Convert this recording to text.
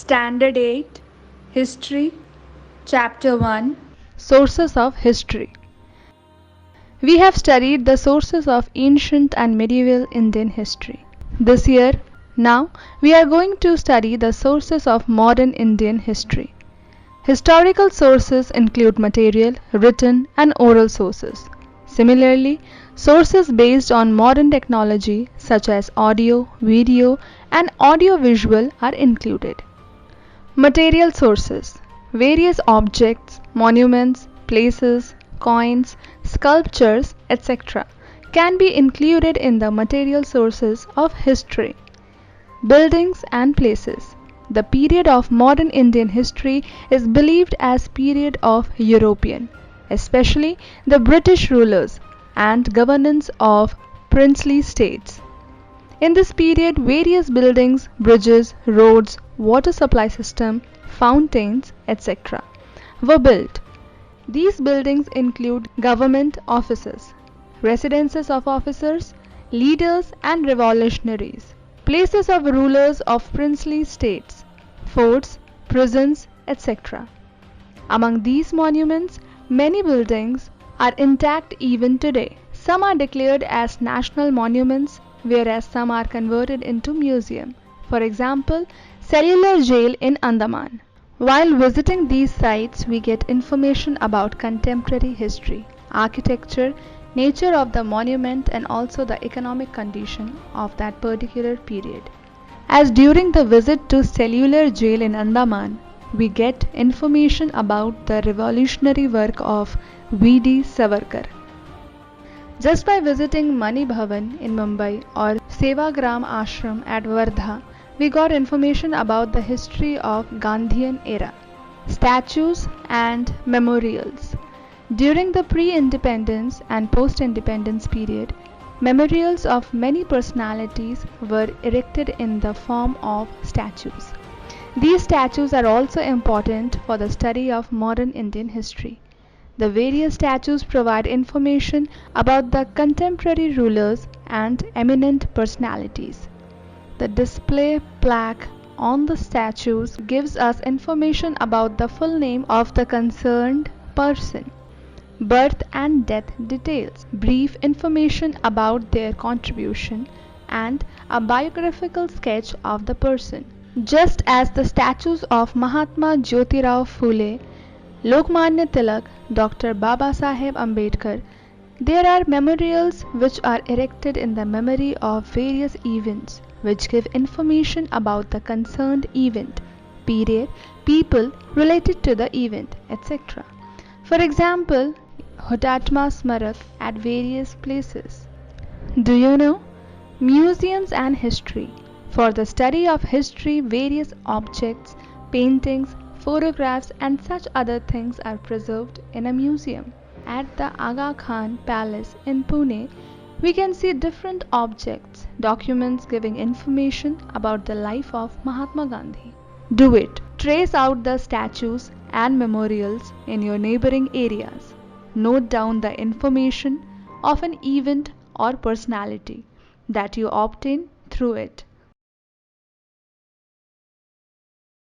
Standard 8 History Chapter 1 Sources of History. We have studied the sources of ancient and medieval Indian history. This year, now, we are going to study the sources of modern Indian history. Historical sources include material, written, and oral sources. Similarly, sources based on modern technology such as audio, video, and audiovisual are included. Material sources. Various objects, monuments, places, coins, sculptures, etc. can be included in the material sources of history. Buildings and places. The period of modern Indian history is believed as period of European, especially the British rulers and governance of princely states. In this period, various buildings, bridges, roads, water supply system, fountains, etc. were built. These buildings include government offices, residences of officers, leaders and revolutionaries, places of rulers of princely states, forts, prisons, etc. Among these monuments, many buildings are intact even today. Some are declared as national monuments, whereas some are converted into museum. For example, Cellular Jail in Andaman. While visiting these sites, we get information about contemporary history, architecture, nature of the monument, and also the economic condition of that particular period. As during the visit to Cellular Jail in Andaman, we get information about the revolutionary work of V.D. Savarkar. Just by visiting Mani Bhavan in Mumbai or Sevagram Ashram at Wardha, we got information about the history of Gandhian era, statues and memorials. During the pre-independence and post-independence period, memorials of many personalities were erected in the form of statues. These statues are also important for the study of modern Indian history. The various statues provide information about the contemporary rulers and eminent personalities. The display plaque on the statues gives us information about the full name of the concerned person, birth and death details, brief information about their contribution, and a biographical sketch of the person. Just as the statues of Mahatma Jyotirao Phule, Lokmanya Tilak, Dr. Babasaheb Ambedkar, there are memorials which are erected in the memory of various events which give information about the concerned event, period, people related to the event, etc. For example, Hutatma Smarak at various places. Do you know? Museums and history. For the study of history, various objects, paintings, photographs and such other things are preserved in a museum. At the Aga Khan Palace in Pune, we can see different objects, documents giving information about the life of Mahatma Gandhi. Do it. Trace out the statues and memorials in your neighboring areas. Note down the information of an event or personality that you obtain through it.